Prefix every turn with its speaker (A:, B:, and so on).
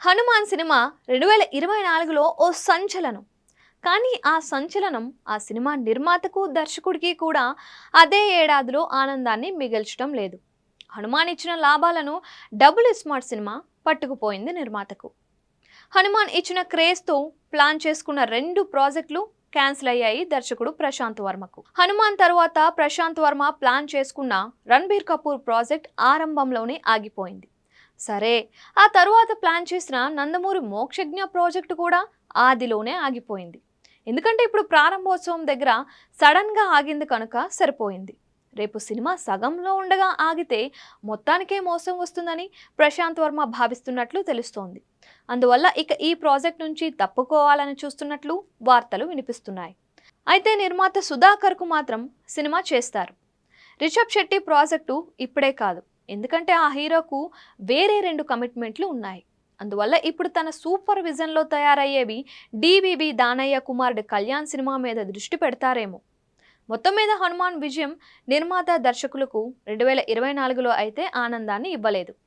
A: Hanuman cinema 2024లో ఓ సంచలనం. కానీ ఆ సంచలనం ఆ సినిమా నిర్మాతకు, దర్శకుడికి కూడా అదే ఏడాదిలో ఆనందాన్ని మిగల్చడం లేదు. హనుమాన్ ఇచ్చిన లాభాలను డబుల్ స్మార్ట్ సినిమా పట్టుకుపోయింది నిర్మాతకు. హనుమాన్ ఇచ్చిన క్రేజ్తో ప్లాన్ చేసుకున్న 2 ప్రాజెక్టులు క్యాన్సిల్ అయ్యాయి దర్శకుడు ప్రశాంత్ వర్మకు. హనుమాన్ తరువాత ప్రశాంత్ వర్మ ప్లాన్ చేసుకున్న రణబీర్ కపూర్ ప్రాజెక్ట్ ఆరంభంలోనే ఆగిపోయింది. సరే, ఆ తరువాత ప్లాన్ చేసిన నందమూరి మోక్షజ్ఞ ప్రాజెక్టు కూడా ఆదిలోనే ఆగిపోయింది. ఎందుకంటే ఇప్పుడు ప్రారంభోత్సవం దగ్గర సడన్గా ఆగింది కనుక సరిపోయింది. రేపు సినిమా సగంలో ఉండగా ఆగితే మొత్తానికే మోసం వస్తుందని ప్రశాంత్ వర్మ భావిస్తున్నట్లు తెలుస్తోంది. అందువల్ల ఇక ఈ ప్రాజెక్ట్ నుంచి తప్పుకోవాలని చూస్తున్నట్లు వార్తలు వినిపిస్తున్నాయి. అయితే నిర్మాత సుధాకర్కు మాత్రం సినిమా చేస్తారు. రిషబ్ శెట్టి ప్రాజెక్టు ఇప్పుడే కాదు, ఎందుకంటే ఆ హీరోకు వేరే 2 కమిట్మెంట్లు ఉన్నాయి. అందువల్ల ఇప్పుడు తన సూపర్విజన్లో తయారయ్యేవి డివివి దానయ్య కుమారుడు కళ్యాణ్ సినిమా మీద దృష్టి పెడతారేమో. మొత్తం మీద హనుమాన్ విజయం నిర్మాత, దర్శకులకు 2024లో అయితే ఆనందాన్ని ఇవ్వలేదు.